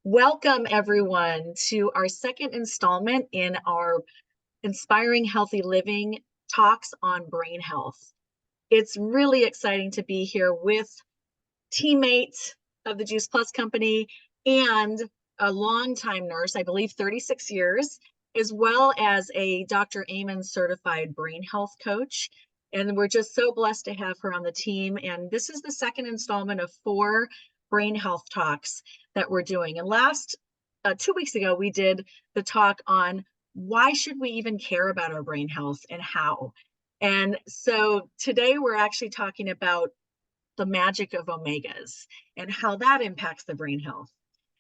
Welcome, everyone, to our second installment in our Inspiring Healthy Living talks on brain health. It's really exciting to be here with teammates of the Juice Plus Company and a longtime nurse, I believe 36 years, as well as a Dr. Amen certified brain health coach. And we're just so blessed to have her on the team. And this is the second installment of 4 brain health talks that we're doing. And 2 weeks ago, we did the talk on why should we even care about our brain health and how. And so today we're actually talking about the magic of omegas and how that impacts the brain health.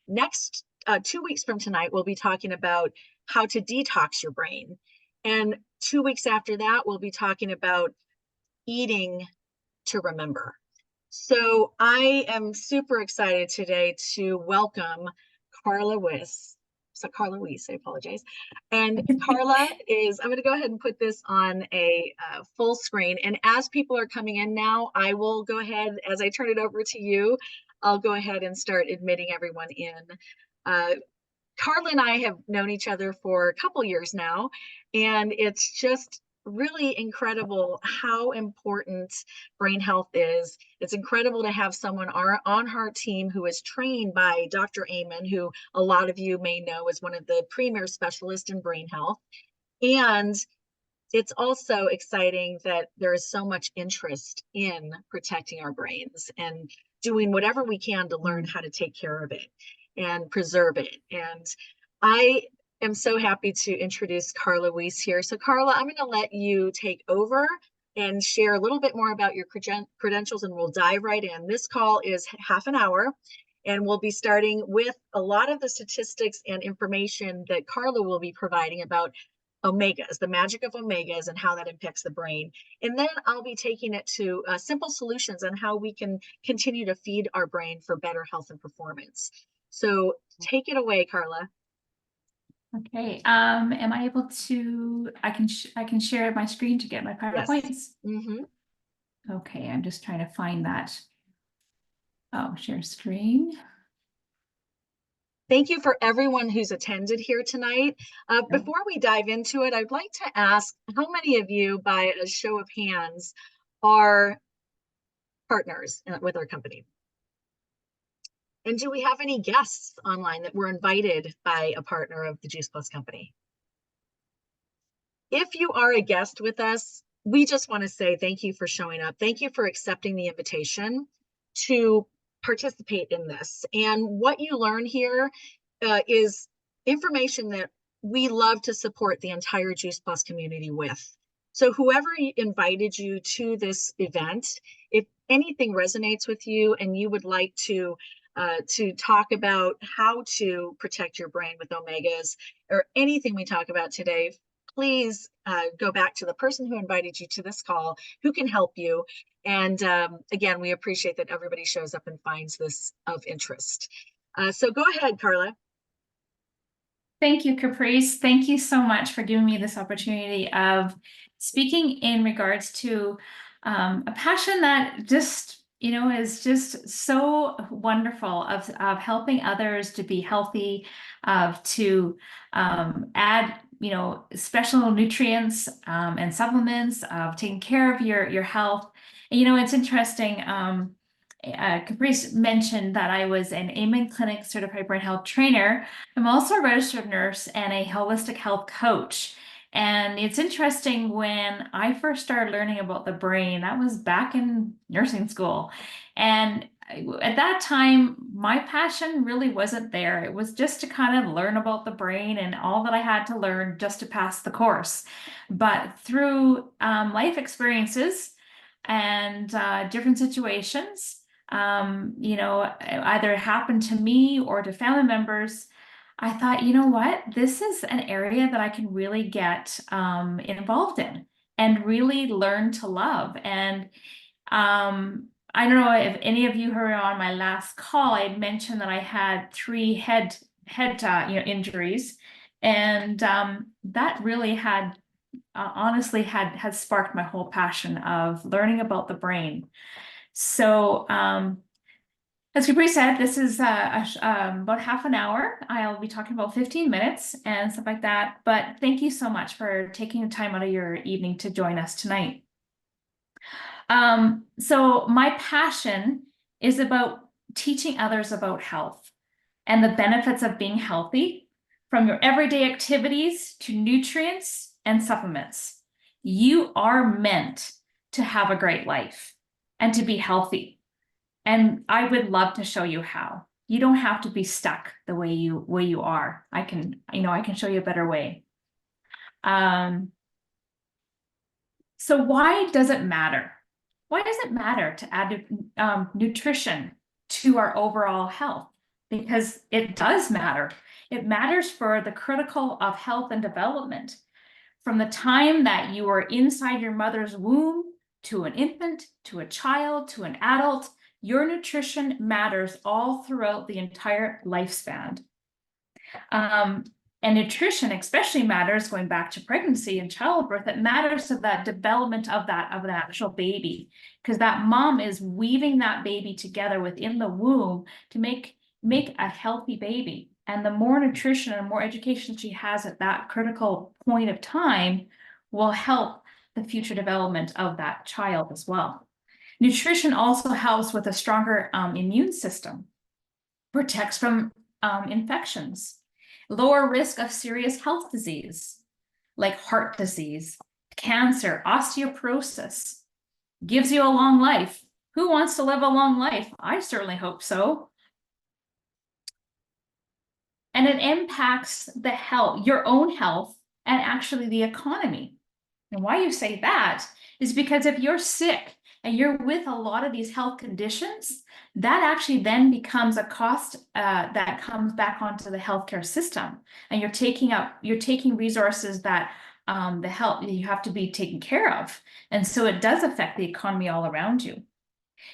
Next, 2 weeks from tonight, we'll be talking about how to detox your brain. And 2 weeks after that, we'll be talking about eating to remember. So I am super excited today to welcome Karla Weiss. So Karla Weiss, I apologize. And Karla is, I'm going to go ahead and put this on a full screen. And as people are coming in now, I will go ahead, as I turn it over to you, I'll go ahead and start admitting everyone in. Karla and I have known each other for a couple years now, and it's just really incredible how important brain health is. It's incredible to have someone on our team who is trained by Dr. Amen, who a lot of you may know is one of the premier specialists in brain health. And it's also exciting that there is so much interest in protecting our brains and doing whatever we can to learn how to take care of it and preserve it. And I am so happy to introduce Karla Weiss here. So Karla, I'm going to let you take over and share a little bit more about your credentials, and we'll dive right in. This call is half an hour, and we'll be starting with a lot of the statistics and information that Karla will be providing about omegas, the magic of omegas and how that impacts the brain. And then I'll be taking it to simple solutions on how we can continue to feed our brain for better health and performance. So take it away, Karla. Okay, am I able to, I can share my screen to get my PowerPoints? Yes. Mm-hmm. Okay, I'm just trying to find that. Oh, share screen. Thank you for everyone who's attended here tonight. Before we dive into it, I'd like to ask how many of you, by a show of hands, are partners with our company? And do we have any guests online that were invited by a partner of the Juice Plus Company? If you are a guest with us, we just want to say thank you for showing up. Thank you for accepting the invitation to participate in this. And what you learn here is information that we love to support the entire Juice Plus community with. So whoever invited you to this event, if anything resonates with you and you would like to talk about how to protect your brain with omegas or anything we talk about today, please go back to the person who invited you to this call, who can help you. And again, we appreciate that everybody shows up and finds this of interest. So go ahead, Karla. Thank you, Caprice. Thank you so much for giving me this opportunity of speaking in regards to a passion that just, is just so wonderful of helping others to be healthy, to add, special nutrients and supplements, of taking care of your health. And, it's interesting. Caprice mentioned that I was an Amen Clinic certified brain health trainer. I'm also a registered nurse and a holistic health coach. And it's interesting, when I first started learning about the brain, that was back in nursing school. And at that time, my passion really wasn't there. It was just to kind of learn about the brain and all that I had to learn just to pass the course. But through life experiences and different situations, either happened to me or to family members, I thought, you know what, this is an area that I can really get involved in and really learn to love. And I don't know if any of you heard on my last call, I had mentioned that I had 3 head injuries, and that really had honestly had sparked my whole passion of learning about the brain. So As Caprice said, this is about half an hour. I'll be talking about 15 minutes and stuff like that. But thank you so much for taking the time out of your evening to join us tonight. So my passion is about teaching others about health and the benefits of being healthy, from your everyday activities to nutrients and supplements. You are meant to have a great life and to be healthy. And I would love to show you how. You don't have to be stuck the way you are. I can show you a better way. So why does it matter? Why does it matter to add nutrition to our overall health? Because it does matter. It matters for the critical of health and development. From the time that you are inside your mother's womb, to an infant, to a child, to an adult, your nutrition matters all throughout the entire lifespan. And nutrition especially matters going back to pregnancy and childbirth. It matters to that development of the actual baby, because that mom is weaving that baby together within the womb to make a healthy baby. And the more nutrition and more education she has at that critical point of time will help the future development of that child as well. Nutrition also helps with a stronger immune system, protects from infections, lower risk of serious health disease, like heart disease, cancer, osteoporosis, gives you a long life. Who wants to live a long life? I certainly hope so. And it impacts the health, your own health, and actually the economy. And why you say that is because if you're sick and you're with a lot of these health conditions, that actually then becomes a cost that comes back onto the healthcare system. And you're taking resources that the health you have to be taken care of. And so it does affect the economy all around you.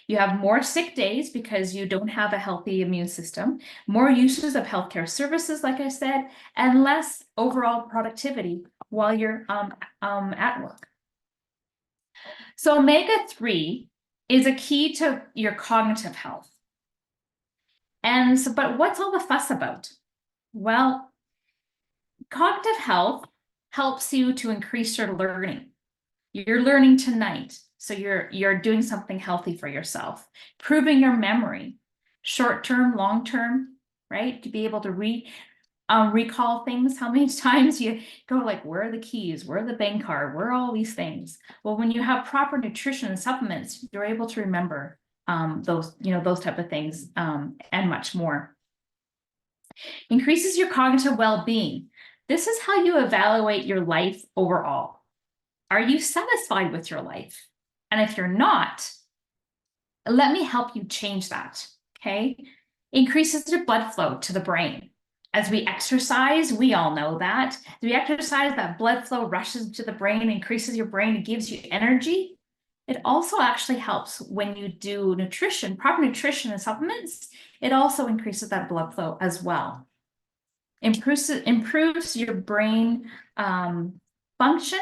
You have more sick days because you don't have a healthy immune system, more uses of healthcare services, like I said, and less overall productivity while you're at work. So omega-3 is a key to your cognitive health. And so, but what's all the fuss about? Well, cognitive health helps you to increase your learning. You're learning tonight, so you're doing something healthy for yourself, improving your memory, short-term, long-term, right? To be able to recall things. How many times you go like, where are the keys? Where are the bank card? Where are all these things? Well, when you have proper nutrition and supplements, you're able to remember those type of things and much more. Increases your cognitive well-being. This is how you evaluate your life overall. Are you satisfied with your life? And if you're not, let me help you change that, okay? Increases your blood flow to the brain. As we exercise, we all know that. As we exercise, that blood flow rushes to the brain, increases your brain, it gives you energy. It also actually helps when you do nutrition, proper nutrition and supplements. It also increases that blood flow as well. Improves your brain function.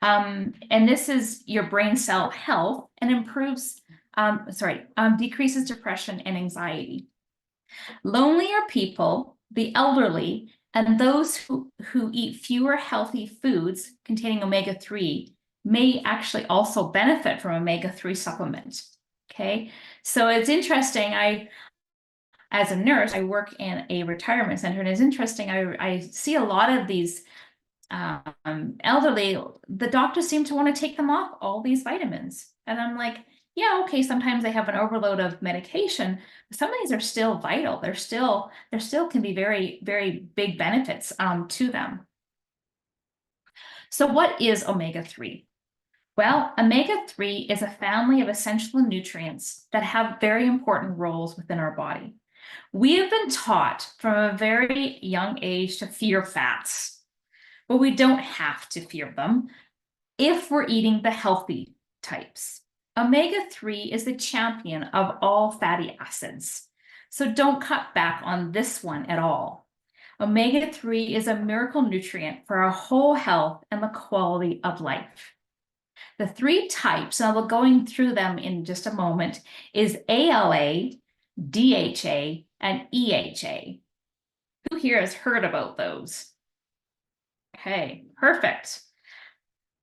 And this is your brain cell health, and decreases depression and anxiety. Lonelier people, the elderly, and those who eat fewer healthy foods containing omega-3 may actually also benefit from omega-3 supplement. Okay, so it's interesting. As a nurse, I work in a retirement center, and it's interesting. I see a lot of these elderly, the doctors seem to want to take them off all these vitamins. And I'm like, yeah, okay, sometimes they have an overload of medication, but some of these are still vital. There still can be very, very big benefits to them. So what is omega-3? Well, omega-3 is a family of essential nutrients that have very important roles within our body. We have been taught from a very young age to fear fats, but we don't have to fear them if we're eating the healthy types. Omega-3 is the champion of all fatty acids, so don't cut back on this one at all. Omega-3 is a miracle nutrient for our whole health and the quality of life. The three types, and I'll be going through them in just a moment, is ALA, DHA, and EHA. Who here has heard about those? Okay, perfect.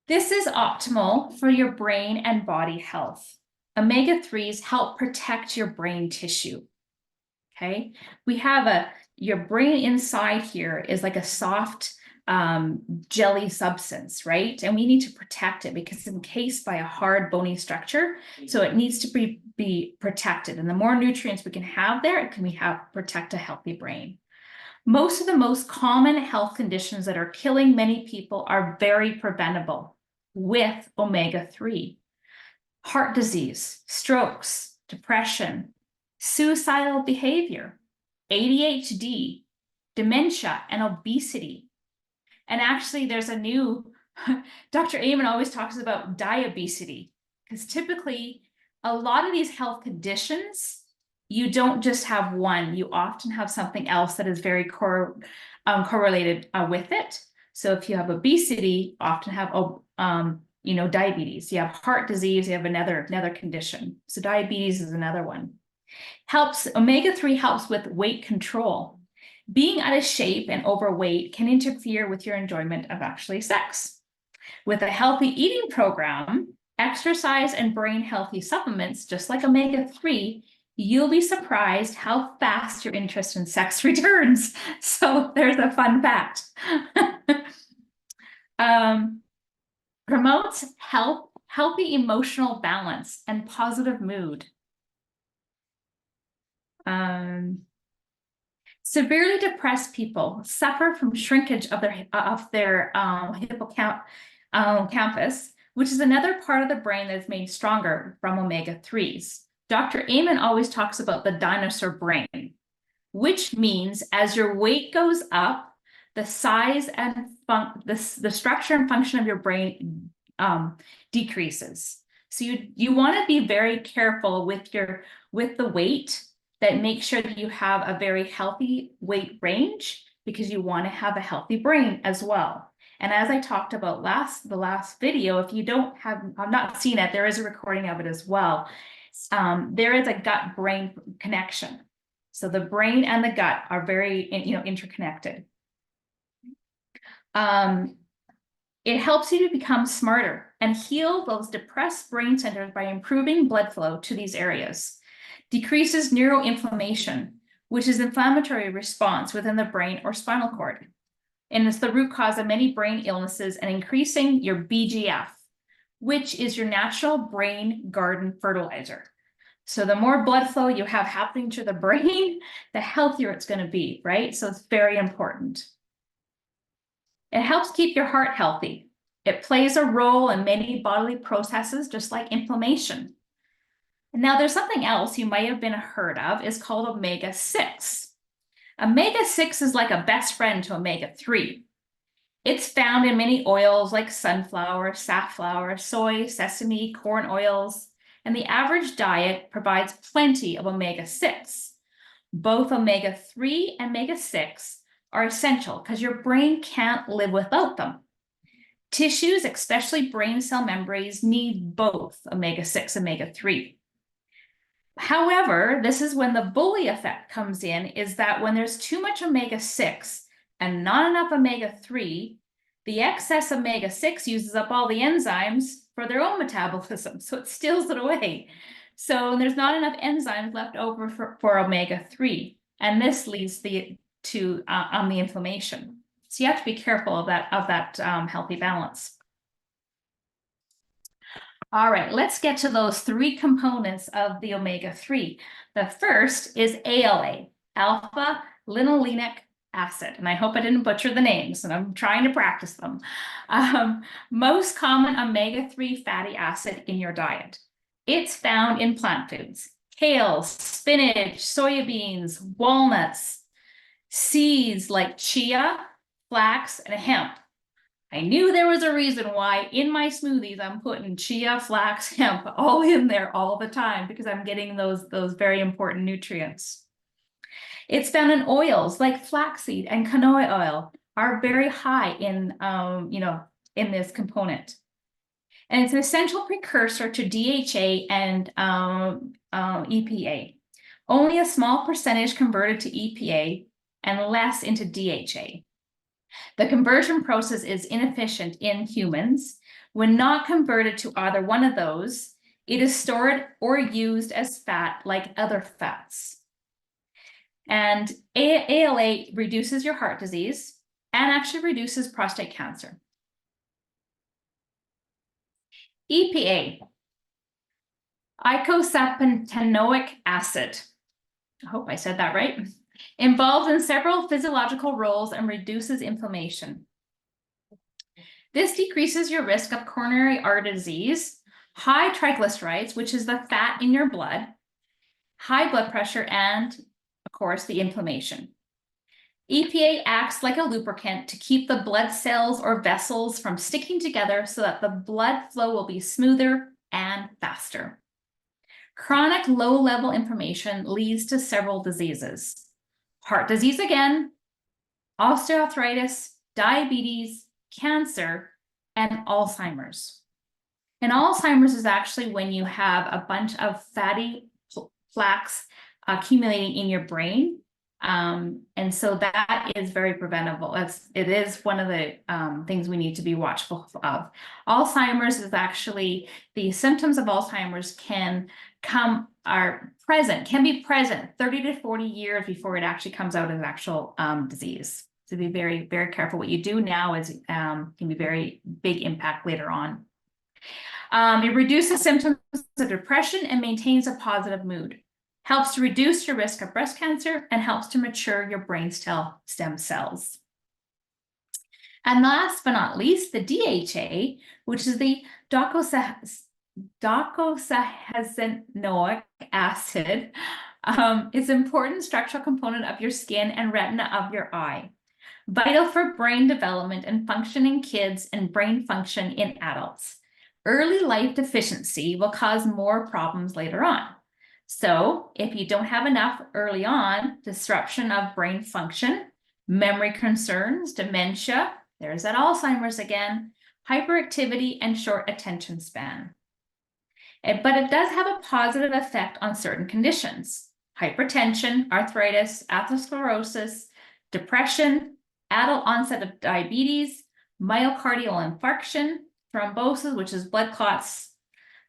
This is optimal for your brain and body health. Omega-3s help protect your brain tissue. Okay, we have your brain inside here is like a soft jelly substance, right? And we need to protect it because it's encased by a hard bony structure. So it needs to be protected. And the more nutrients we can have there, it can protect a healthy brain. Most of the most common health conditions that are killing many people are very preventable with omega-3. Heart disease, strokes, depression, suicidal behavior, ADHD, dementia, and obesity. And actually, there's a new, Dr. Amen always talks about diabesity, because typically a lot of these health conditions, you don't just have one, you often have something else that is very correlated with it. So if you have obesity, often have diabetes. You have heart disease, you have another condition. So diabetes is another one. Omega-3 helps with weight control. Being out of shape and overweight can interfere with your enjoyment of actually sex. With a healthy eating program, exercise, and brain healthy supplements, just like omega-3, you'll be surprised how fast your interest in sex returns. So there's a fun fact. Promotes healthy emotional balance and positive mood. Severely depressed people suffer from shrinkage of their hippocampus, which is another part of the brain that is made stronger from omega-3s. Dr. Amen always talks about the dinosaur brain, which means as your weight goes up, the size and the structure and function of your brain decreases. So you want to be very careful with the weight, that make sure that you have a very healthy weight range, because you want to have a healthy brain as well. And as I talked about the last video, if you have not seen it, there is a recording of it as well. There is a gut-brain connection. So the brain and the gut are very, interconnected. It helps you to become smarter and heal those depressed brain centers by improving blood flow to these areas. Decreases neuroinflammation, which is inflammatory response within the brain or spinal cord. And it's the root cause of many brain illnesses, and increasing your BGF, which is your natural brain garden fertilizer. So the more blood flow you have happening to the brain, the healthier it's going to be, right? So it's very important. It helps keep your heart healthy. It plays a role in many bodily processes, just like inflammation. Now, there's something else you might have been heard of, is called omega-6. Omega-6 is like a best friend to omega-3. It's found in many oils like sunflower, safflower, soy, sesame, corn oils, and the average diet provides plenty of omega-6. Both omega-3 and omega-6 are essential because your brain can't live without them. Tissues, especially brain cell membranes, need both omega-6 and omega-3. However, this is when the bully effect comes in, is that when there's too much omega-6 and not enough omega-3, the excess omega-6 uses up all the enzymes for their own metabolism, so it steals it away. So there's not enough enzymes left over for omega-3, and this leads to the inflammation. So you have to be careful of that healthy balance. All right, let's get to those three components of the omega-3. The first is ALA, alpha linolenic acid, and I hope I didn't butcher the names, and I'm trying to practice them. Most common omega-3 fatty acid in your diet. It's found in plant foods: kale, spinach, soybeans, walnuts, seeds like chia, flax, and hemp. I knew there was a reason why in my smoothies I'm putting chia, flax, hemp all in there all the time, because I'm getting those very important nutrients. It's found in oils like flaxseed and canola oil, are very high in in this component. And it's an essential precursor to DHA and EPA. Only a small percentage converted to EPA and less into DHA. The conversion process is inefficient in humans. When not converted to either one of those, it is stored or used as fat like other fats. And ALA reduces your heart disease and actually reduces prostate cancer. EPA, eicosapentaenoic acid, I hope I said that right, involved in several physiological roles and reduces inflammation. This decreases your risk of coronary artery disease, high triglycerides, which is the fat in your blood, high blood pressure, and of course, the inflammation. EPA acts like a lubricant to keep the blood cells or vessels from sticking together so that the blood flow will be smoother and faster. Chronic low-level inflammation leads to several diseases. Heart disease again, osteoarthritis, diabetes, cancer, and Alzheimer's. And Alzheimer's is actually when you have a bunch of fatty plaques accumulating in your brain. And so that is very preventable. It is one of the things we need to be watchful of. Alzheimer's is actually, the symptoms of Alzheimer's can be present 30 to 40 years before it actually comes out as an actual disease. So be very, very careful. What you do now is can be very big impact later on. It reduces symptoms of depression and maintains a positive mood. Helps to reduce your risk of breast cancer and helps to mature your brain stem cells. And last but not least, the DHA, which is the docosahexaenoic acid, is an important structural component of your skin and retina of your eye. Vital for brain development and function in kids and brain function in adults. Early life deficiency will cause more problems later on. So if you don't have enough early on, disruption of brain function, memory concerns, dementia, there's that Alzheimer's again, hyperactivity, and short attention span. But it does have a positive effect on certain conditions: hypertension, arthritis, atherosclerosis, depression, adult onset of diabetes, myocardial infarction, thrombosis, which is blood clots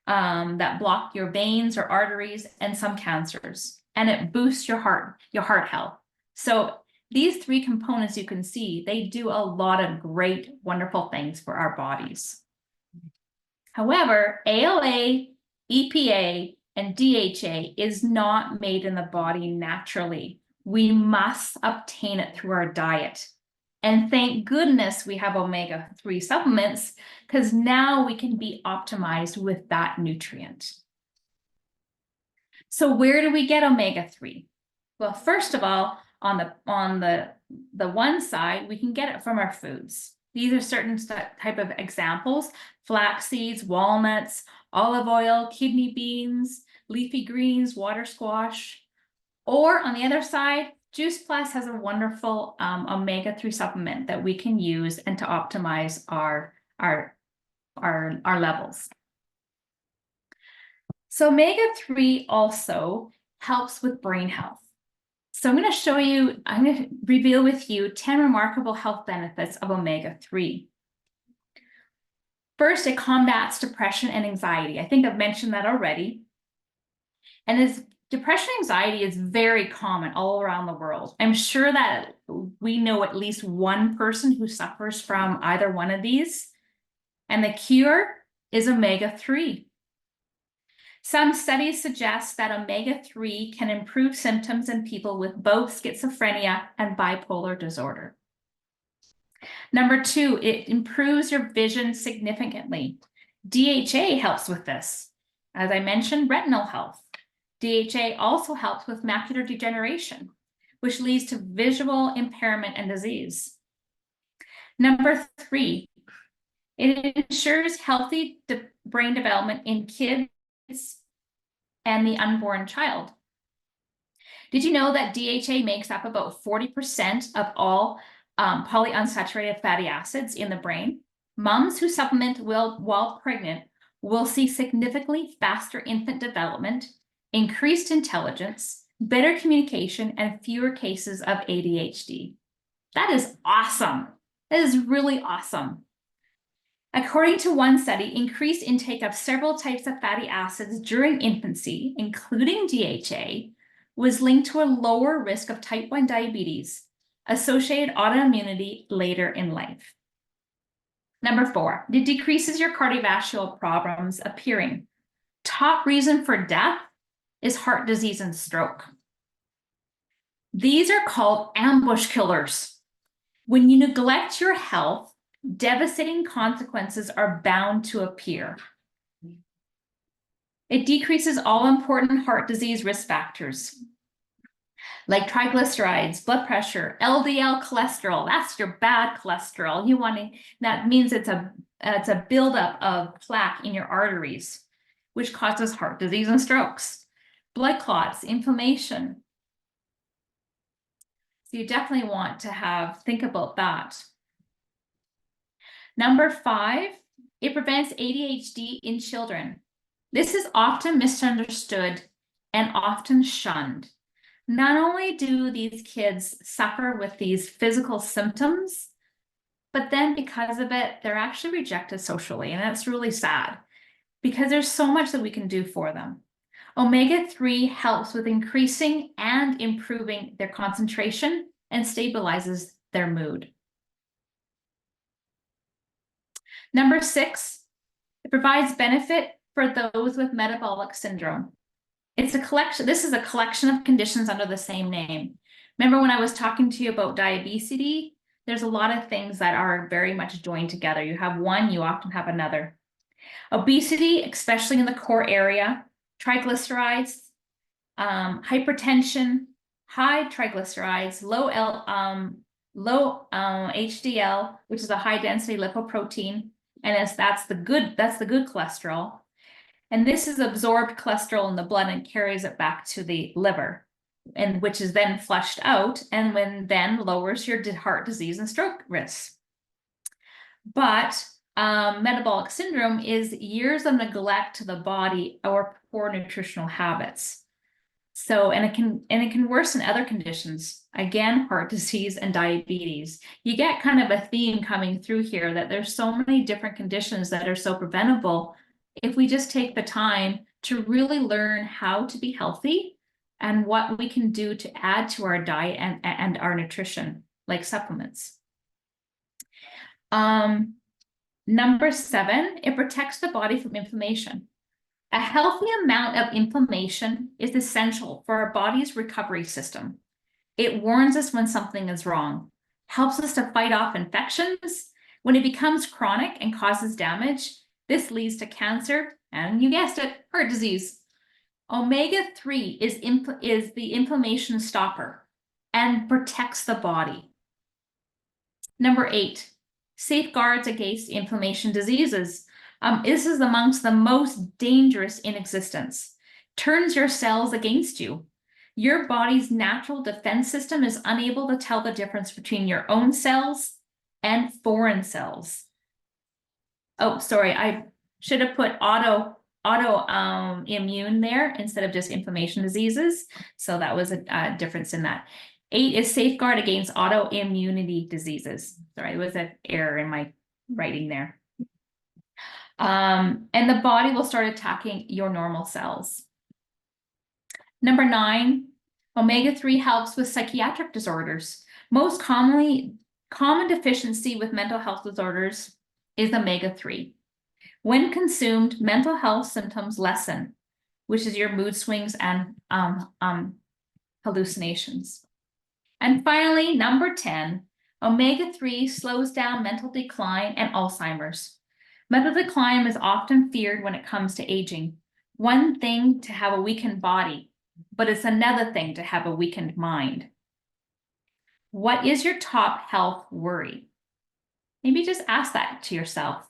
that block your veins or arteries, and some cancers. And it boosts your heart health. So these three components you can see, they do a lot of great, wonderful things for our bodies. However, ALA, EPA, and DHA is not made in the body naturally. We must obtain it through our diet. And thank goodness we have omega-3 supplements, because now we can be optimized with that nutrient. So where do we get omega-3? Well, first of all, on the one side, we can get it from our foods. These are certain type of examples: flax seeds, walnuts, olive oil, kidney beans, leafy greens, water squash. Or on the other side, Juice Plus has a wonderful omega-3 supplement that we can use and to optimize our levels. So omega-3 also helps with brain health. So I'm going to reveal with you 10 remarkable health benefits of omega-3. First, it combats depression and anxiety. I think I've mentioned that already. And depression and anxiety is very common all around the world. I'm sure that we know at least one person who suffers from either one of these. And the cure is omega-3. Some studies suggest that omega-3 can improve symptoms in people with both schizophrenia and bipolar disorder. Number 2, it improves your vision significantly. DHA helps with this. As I mentioned, retinal health. DHA also helps with macular degeneration, which leads to visual impairment and disease. Number 3, it ensures healthy brain development in kids and the unborn child. Did you know that DHA makes up about 40% of all polyunsaturated fatty acids in the brain? Moms who supplement while pregnant will see significantly faster infant development, increased intelligence, better communication, and fewer cases of ADHD. That is awesome. That is really awesome. According to one study, increased intake of several types of fatty acids during infancy, including DHA, was linked to a lower risk of type 1 diabetes, associated autoimmunity later in life. Number 4, it decreases your cardiovascular problems appearing. Top reason for death is heart disease and stroke. These are called ambush killers. When you neglect your health, devastating consequences are bound to appear. It decreases all important heart disease risk factors, like triglycerides, blood pressure, LDL cholesterol. That's your bad cholesterol. That means it's a buildup of plaque in your arteries, which causes heart disease and strokes, blood clots, inflammation. So you definitely want to think about that. Number 5, it prevents ADHD in children. This is often misunderstood and often shunned. Not only do these kids suffer with these physical symptoms, but then because of it, they're actually rejected socially. And that's really sad because there's so much that we can do for them. Omega-3 helps with increasing and improving their concentration and stabilizes their mood. Number 6, it provides benefit for those with metabolic syndrome. This is a collection of conditions under the same name. Remember when I was talking to you about diabetes? There's a lot of things that are very much joined together. You have one, you often have another. Obesity, especially in the core area, triglycerides, hypertension, high triglycerides, low HDL, which is a high density lipoprotein, and that's the good cholesterol. And this is absorbed cholesterol in the blood and carries it back to the liver, and which is then flushed out and then lowers your heart disease and stroke risks. But metabolic syndrome is years of neglect to the body or poor nutritional habits. So, and it can worsen other conditions. Again, heart disease and diabetes. You get kind of a theme coming through here that there's so many different conditions that are so preventable if we just take the time to really learn how to be healthy and what we can do to add to our diet and our nutrition, like supplements. Number 7, it protects the body from inflammation. A healthy amount of inflammation is essential for our body's recovery system. It warns us when something is wrong, helps us to fight off infections. When it becomes chronic and causes damage, this leads to cancer and, you guessed it, heart disease. Omega-3 is the inflammation stopper and protects the body. Number 8, safeguards against inflammation diseases. This is amongst the most dangerous in existence. Turns your cells against you. Your body's natural defense system is unable to tell the difference between your own cells and foreign cells. Oh, sorry, I should have put immune there instead of just inflammation diseases. So that was a difference in that. 8 is safeguard against autoimmunity diseases. Sorry, there was an error in my writing there. And the body will start attacking your normal cells. Number 9, omega-3 helps with psychiatric disorders. Most common deficiency with mental health disorders is omega-3. When consumed, mental health symptoms lessen, which is your mood swings and hallucinations. And finally, number 10, omega-3 slows down mental decline and Alzheimer's. Mental decline is often feared when it comes to aging. One thing to have a weakened body, but it's another thing to have a weakened mind. What is your top health worry? Maybe just ask that to yourself.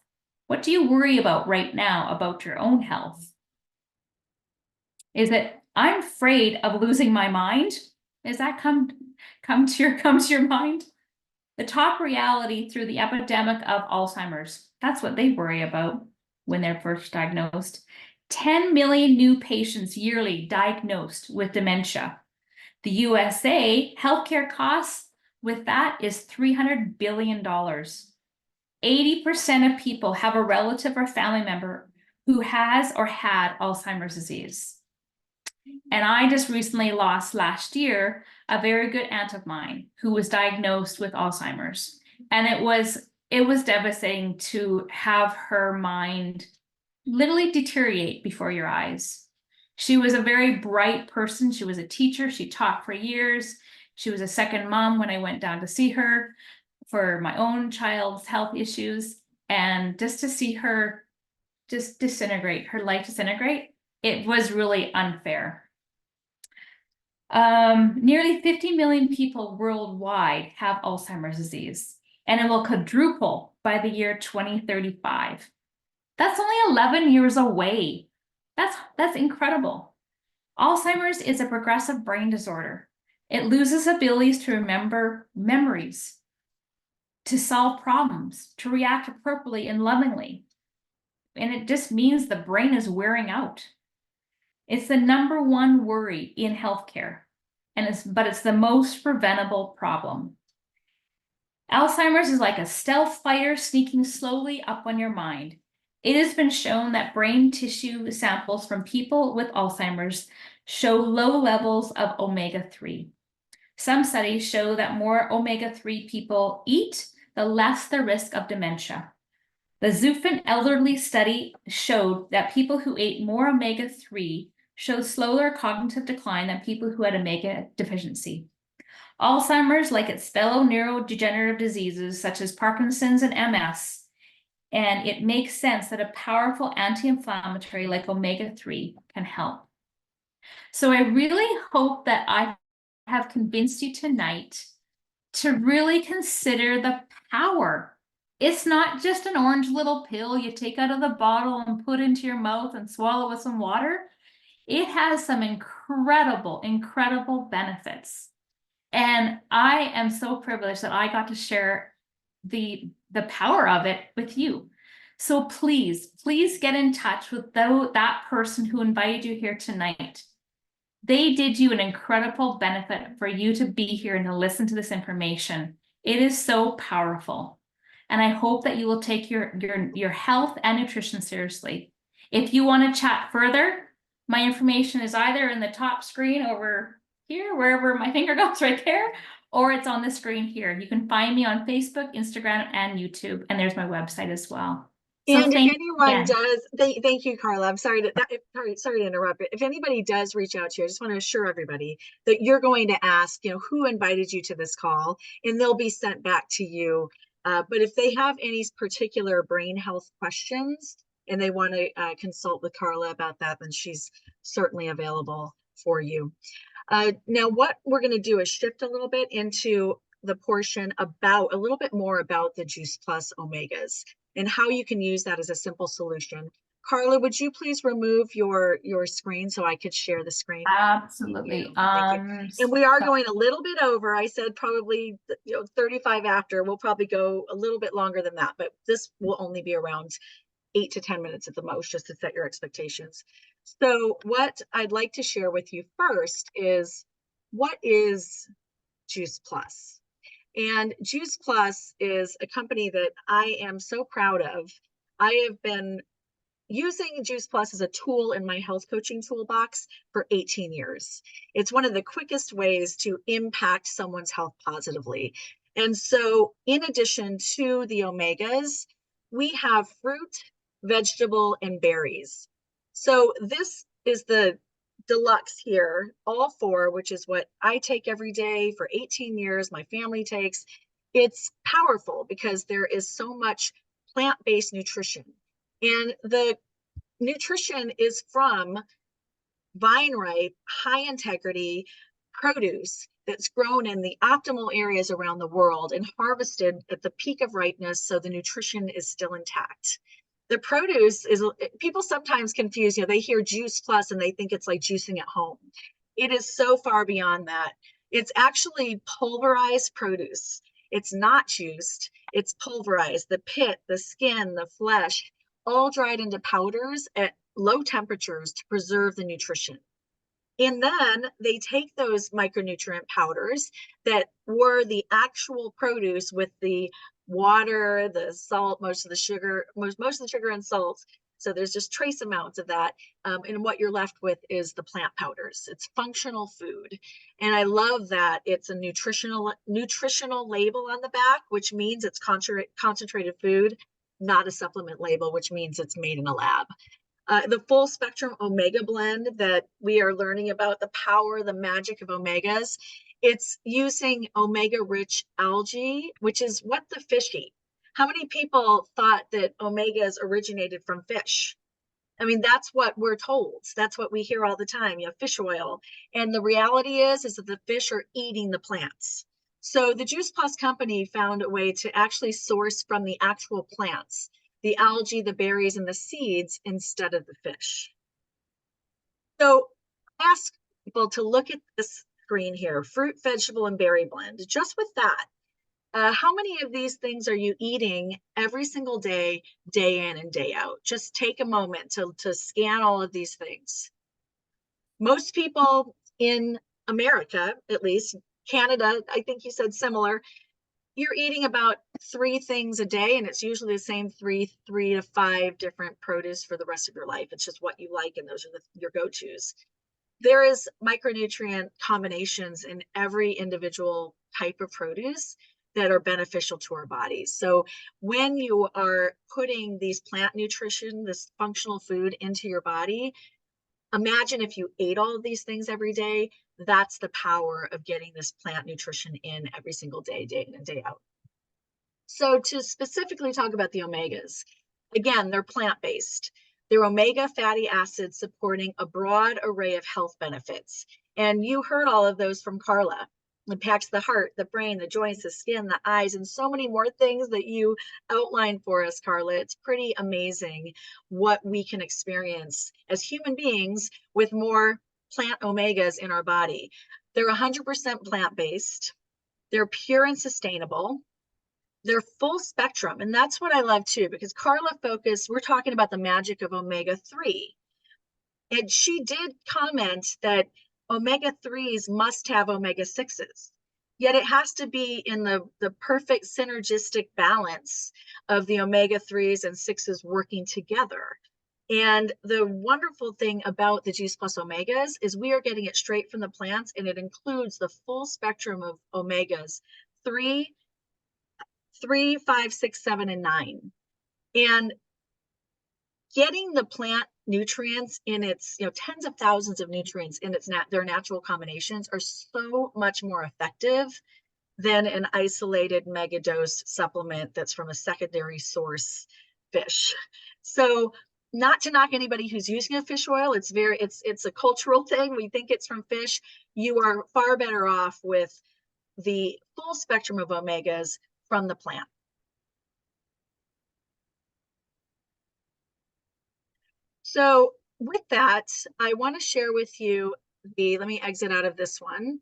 What do you worry about right now about your own health? Is it, I'm afraid of losing my mind? Is that come to your mind? The top reality through the epidemic of Alzheimer's. That's what they worry about. when they're first diagnosed. 10 million new patients yearly diagnosed with dementia. The USA healthcare costs with that is $300 billion. 80% of people have a relative or family member who has or had Alzheimer's disease. And I just recently lost last year a very good aunt of mine who was diagnosed with Alzheimer's. And it was devastating to have her mind literally deteriorate before your eyes. She was a very bright person. She was a teacher. She taught for years. She was a second mom when I went down to see her for my own child's health issues. And just to see her just disintegrate, her life disintegrate, it was really unfair. Nearly 50 million people worldwide have Alzheimer's disease, and it will quadruple by the year 2035. That's only 11 years away. That's incredible. Alzheimer's is a progressive brain disorder. It loses abilities to remember memories, to solve problems, to react appropriately and lovingly. And it just means the brain is wearing out. It's the #1 worry in healthcare, but it's the most preventable problem. Alzheimer's is like a stealth fighter sneaking slowly up on your mind. It has been shown that brain tissue samples from people with Alzheimer's show low levels of omega-3. Some studies show that more omega-3 people eat, the less the risk of dementia. The Zufin elderly study showed that people who ate more omega-3 showed slower cognitive decline than people who had omega deficiency. Alzheimer's, like its fellow neurodegenerative diseases such as Parkinson's and MS, and it makes sense that a powerful anti-inflammatory like omega-3 can help. So I really hope that I have convinced you tonight to really consider the power. It's not just an orange little pill you take out of the bottle and put into your mouth and swallow with some water. It has some incredible, incredible benefits. And I am so privileged that I got to share the power of it with you. So please get in touch with that person who invited you here tonight. They did you an incredible benefit for you to be here and to listen to this information. It is so powerful. And I hope that you will take your health and nutrition seriously. If you want to chat further, my information is either in the top screen over here, wherever my finger goes right there, or it's on the screen here. You can find me on Facebook, Instagram, and YouTube, and there's my website as well. So And if thank you anyone again. does, thank you, Karla. I'm sorry sorry to interrupt, but if anybody does reach out to you, I just want to assure everybody that you're going to ask, who invited you to this call, and they'll be sent back to you. But if they have any particular brain health questions and they want to consult with Karla about that, then she's certainly available for you. Now, what we're going to do is shift a little bit into the portion about a little bit more about the Juice Plus Omegas and how you can use that as a simple solution. Karla, would you please remove your screen so I could share the screen? Absolutely. Thank you. And we are going a little bit over. I said probably 35 after. We'll probably go a little bit longer than that, but this will only be around 8 to 10 minutes at the most, just to set your expectations. So what I'd like to share with you first is, what is Juice Plus? And Juice Plus is a company that I am so proud of. I have been using Juice Plus as a tool in my health coaching toolbox for 18 years. It's one of the quickest ways to impact someone's health positively. And so in addition to the omegas, we have fruit, vegetable, and berries. So this is the deluxe here, all four, which is what I take every day for 18 years, my family takes. It's powerful because there is so much plant-based nutrition. And the nutrition is from vine ripe, high integrity produce that's grown in the optimal areas around the world and harvested at the peak of ripeness, so the nutrition is still intact. The produce is, people sometimes confuse, they hear Juice Plus and they think it's like juicing at home. It is so far beyond that. It's actually pulverized produce. It's not juiced, it's pulverized. The pit, the skin, the flesh, all dried into powders at low temperatures to preserve the nutrition. And then they take those micronutrient powders that were the actual produce with the water, the salt, most of the sugar and salts. So there's just trace amounts of that. And what you're left with is the plant powders. It's functional food. And I love that it's a nutritional label on the back, which means it's concentrated food, not a supplement label, which means it's made in a lab. The full spectrum omega blend that we are learning about, the power, the magic of omegas, it's using omega rich algae, which is what the fish eat. How many people thought that omegas originated from fish? I mean, that's what we're told. That's what we hear all the time, fish oil. And the reality is that the fish are eating the plants. So the Juice Plus company found a way to actually source from the actual plants, the algae, the berries, and the seeds instead of the fish. So I ask people to look at this screen here, fruit, vegetable, and berry blend. Just with that, how many of these things are you eating every single day, day in and day out? Just take a moment to scan all of these things. Most people in America, at least, Canada, I think you said similar, you're eating about 3 things a day, and it's usually the same three to 5 different produce for the rest of your life. It's just what you like, and those are your go-tos. There is micronutrient combinations in every individual type of produce that are beneficial to our bodies. So when you are putting these plant nutrition, this functional food into your body, imagine if you ate all of these things every day. That's the power of getting this plant nutrition in every single day, day in and day out. So to specifically talk about the omegas, again, they're plant-based. They're omega fatty acids supporting a broad array of health benefits. And you heard all of those from Karla. It impacts the heart, the brain, the joints, the skin, the eyes, and so many more things that you outlined for us, Karla. It's pretty amazing what we can experience as human beings with more plant omegas in our body. They're 100% plant-based. They're pure and sustainable. They're full spectrum. And that's what I love too, because Karla focused, we're talking about the magic of omega-3. And she did comment that omega-3s must have omega-6s. Yet it has to be in the perfect synergistic balance of the omega-3s and 6s working together. And the wonderful thing about the Juice Plus Omegas is we are getting it straight from the plants, and it includes the full spectrum of omegas, 3, 5, 6, 7, and 9. And getting the plant nutrients in its, tens of thousands of nutrients in their natural combinations are so much more effective than an isolated mega dose supplement that's from a secondary source fish. So not to knock anybody who's using a fish oil, it's a cultural thing. We think it's from fish. You are far better off with the full spectrum of omegas from the plant. So with that, I want to share with you let me exit out of this one.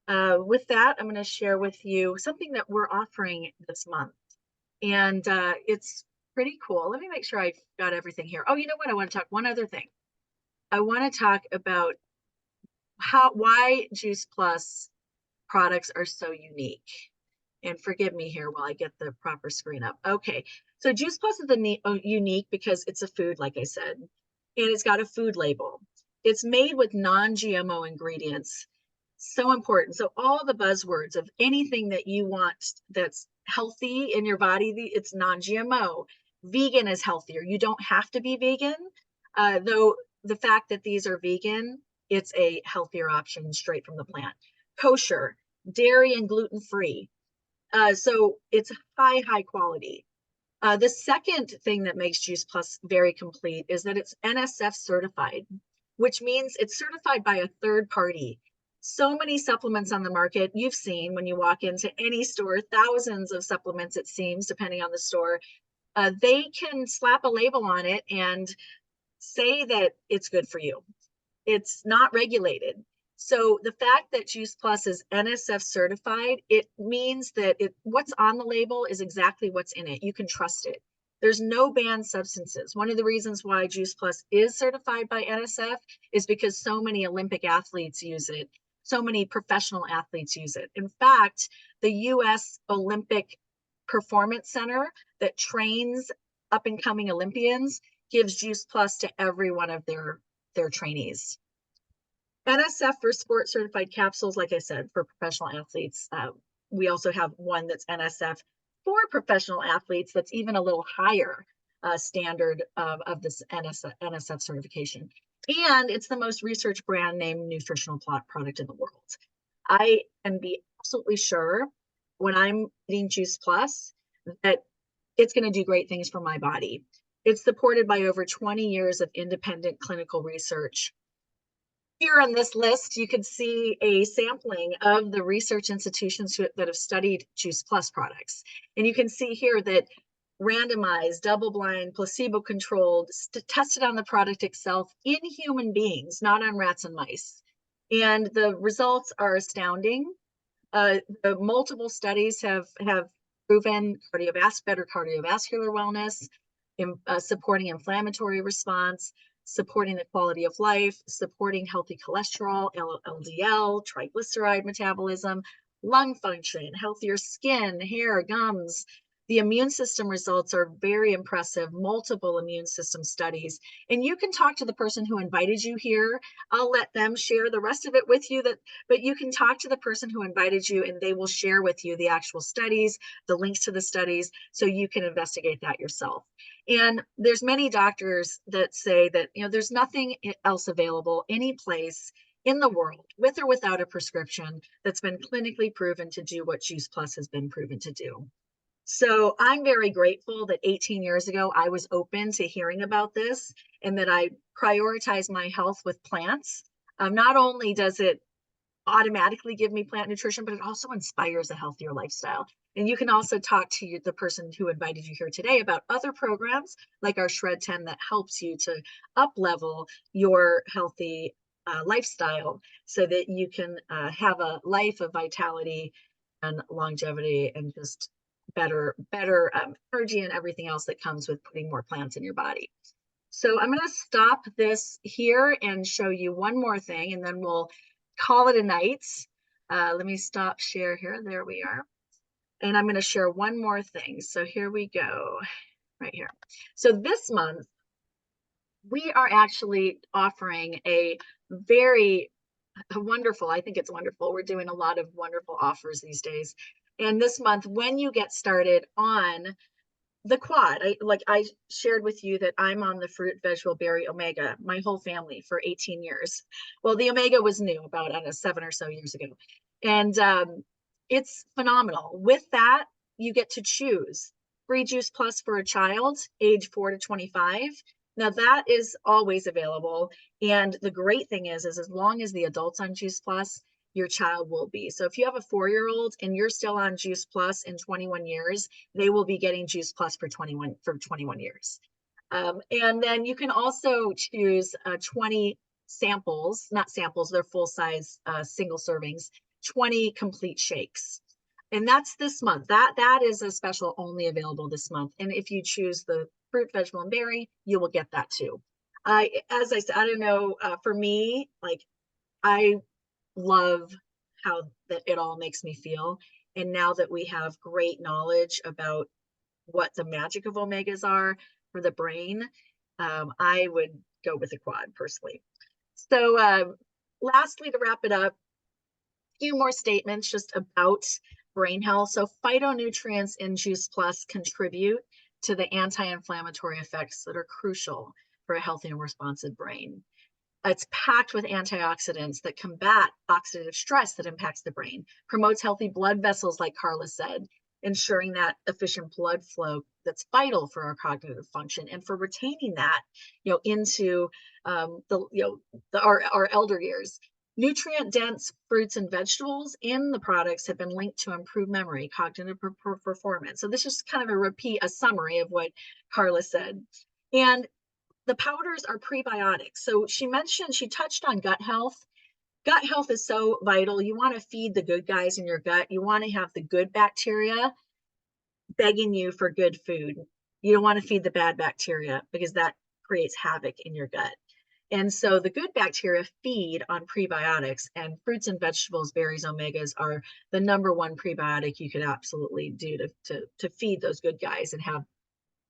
With that, I'm going to share with you something that we're offering this month. And it's pretty cool. Let me make sure I've got everything here. Oh, you know what? I want to talk one other thing. I want to talk about why Juice Plus products are so unique. And forgive me here while I get the proper screen up. Okay, so Juice Plus is unique because it's a food, like I said, and it's got a food label. It's made with non-GMO ingredients. So important. So all the buzzwords of anything that you want that's healthy in your body, it's non-GMO. Vegan is healthier. You don't have to be vegan, though the fact that these are vegan, it's a healthier option straight from the plant. Kosher, dairy and gluten-free. So it's high quality. The second thing that makes Juice Plus very complete is that it's NSF certified, which means it's certified by a third party. So many supplements on the market, you've seen when you walk into any store, thousands of supplements, it seems, depending on the store. They can slap a label on it and say that it's good for you. It's not regulated. So the fact that Juice Plus is NSF certified, it means that what's on the label is exactly what's in it. You can trust it. There's no banned substances. One of the reasons why Juice Plus is certified by NSF is because so many Olympic athletes use it. So many professional athletes use it. In fact, the US Olympic Performance Center that trains up and coming Olympians gives Juice Plus to every one of their trainees. NSF for sport certified capsules, like I said, for professional athletes. We also have one that's NSF for professional athletes that's even a little higher standard of this NSF certification. And it's the most researched brand name nutritional product in the world. I can be absolutely sure when I'm eating Juice Plus that it's going to do great things for my body. It's supported by over 20 years of independent clinical research. Here on this list, you can see a sampling of the research institutions that have studied Juice Plus products. And you can see here that randomized, double-blind, placebo-controlled, tested on the product itself in human beings, not on rats and mice. And the results are astounding. The multiple studies have proven better cardiovascular wellness, supporting inflammatory response, supporting the quality of life, supporting healthy cholesterol, LDL, triglyceride metabolism, lung function, healthier skin, hair, gums. The immune system results are very impressive, multiple immune system studies. And you can talk to the person who invited you here. I'll let them share the rest of it with you, but you can talk to the person who invited you and they will share with you the actual studies, the links to the studies, so you can investigate that yourself. And there's many doctors that say that, there's nothing else available any place in the world with or without a prescription that's been clinically proven to do what Juice Plus has been proven to do. So I'm very grateful that 18 years ago, I was open to hearing about this and that I prioritize my health with plants. Not only does it automatically give me plant nutrition, but it also inspires a healthier lifestyle. And you can also talk to the person who invited you here today about other programs like our Shred 10 that helps you to up level your healthy lifestyle so that you can have a life of vitality and longevity and just better energy and everything else that comes with putting more plants in your body. So I'm going to stop this here and show you one more thing, and then we'll call it a night. Let me stop share here. There we are. And I'm going to share one more thing. So here we go, right here. So this month, we are actually offering a very wonderful, I think it's wonderful. We're doing a lot of wonderful offers these days. And this month, when you get started on the quad, I shared with you that I'm on the fruit, vegetable, berry, omega, my whole family for 18 years. Well, the omega was new about 7 or so years ago. And it's phenomenal. With that, you get to choose free Juice Plus for a child, age 4 to 25. Now that is always available. And the great thing is as long as the adult's on Juice Plus, your child will be. So if you have a 4-year-old and you're still on Juice Plus in 21 years, they will be getting Juice Plus for 21 years. And then you can also choose 20 samples, not samples, they're full-size single servings, 20 complete shakes. And that's this month. That is a special only available this month. And if you choose the fruit, vegetable, and berry, you will get that too. As I said, I don't know, for me, like I love how that it all makes me feel. And now that we have great knowledge about what the magic of omegas are for the brain, I would go with a quad personally. So lastly, to wrap it up, a few more statements just about brain health. So phytonutrients in Juice Plus contribute to the anti-inflammatory effects that are crucial for a healthy and responsive brain. It's packed with antioxidants that combat oxidative stress that impacts the brain, promotes healthy blood vessels, like Karla said, ensuring that efficient blood flow that's vital for our cognitive function and for retaining that, into our elder years. Nutrient-dense fruits and vegetables in the products have been linked to improved memory, cognitive performance. So this is kind of a summary of what Karla said. And the powders are prebiotics. So she touched on gut health. Gut health is so vital. You want to feed the good guys in your gut. You want to have the good bacteria begging you for good food. You don't want to feed the bad bacteria because that creates havoc in your gut. And so the good bacteria feed on prebiotics, and fruits and vegetables, berries, omegas are the number one prebiotic you could absolutely do to feed those good guys and have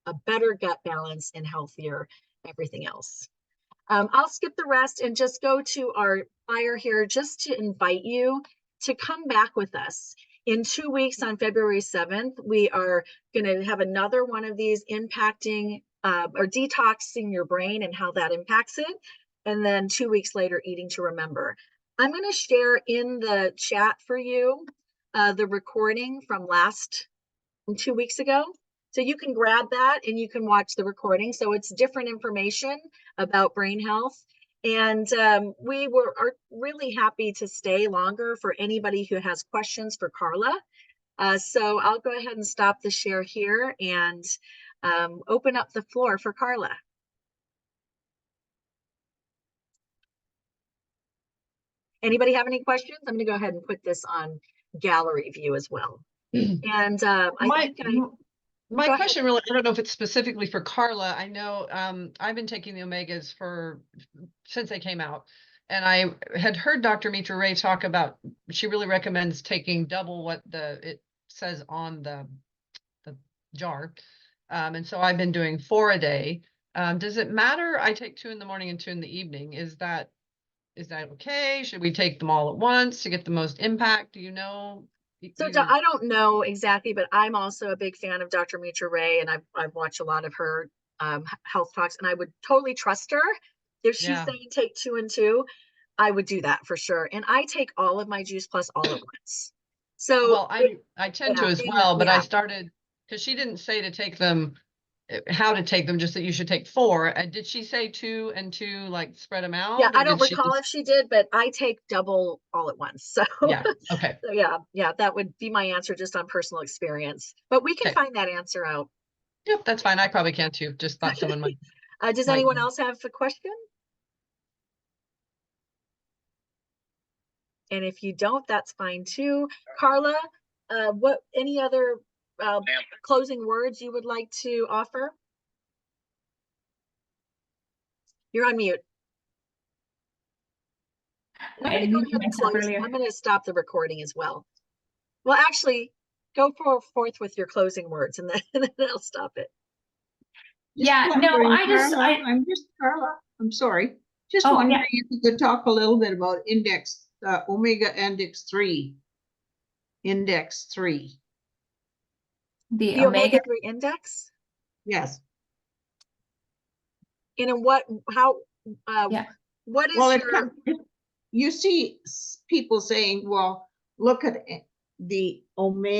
a better gut balance and healthier everything else. I'll skip the rest and just go to our flyer here just to invite you to come back with us. In 2 weeks on February 7th, we are going to have another one of these impacting or detoxing your brain and how that impacts it. And then 2 weeks later, eating to remember. I'm going to share in the chat for you the recording from 2 weeks ago. So you can grab that and you can watch the recording. So it's different information about brain health. And we are really happy to stay longer for anybody who has questions for Karla. So I'll go ahead and stop the share here and open up the floor for Karla. Anybody have any questions? I'm going to go ahead and put this on gallery view as well. And my question really, I don't know if it's specifically for Karla. I know I've been taking the omegas since they came out. And I had heard Dr. Mitra Ray talk about, she really recommends taking double what it says on the jar. And so I've been doing 4 a day. Does it matter? I take 2 in the morning and 2 in the evening. Is that okay? Should we take them all at once to get the most impact? Do you know? So I don't know exactly, but I'm also a big fan of Dr. Mitra Ray, and I've watched a lot of her health talks, and I would totally trust her. If she's saying take 2 and 2, I would do that for sure. And I take all of my Juice Plus all at once. So well, I tend to as well, but I started because she didn't say to take them, how to take them, just that you should take 4. Did she say 2 and 2, like spread them out? Yeah, I don't recall if she did, but I take double all at once. So yeah, okay. So yeah, that would be my answer just on personal experience. But we can find that answer out. Yep, that's fine. I probably can too. Just thought someone might. Does anyone else have a question? And if you don't, that's fine too. Karla, any other closing words you would like to offer? You're on mute. I'm going to stop the recording as well. Well, actually, go forth with your closing words, and then I'll stop it. Karla, I'm sorry. Just wondering if you could talk a little bit about omega index 3. Index 3. The omega 3 index? Yes. And what is you see people saying, well, look at the omega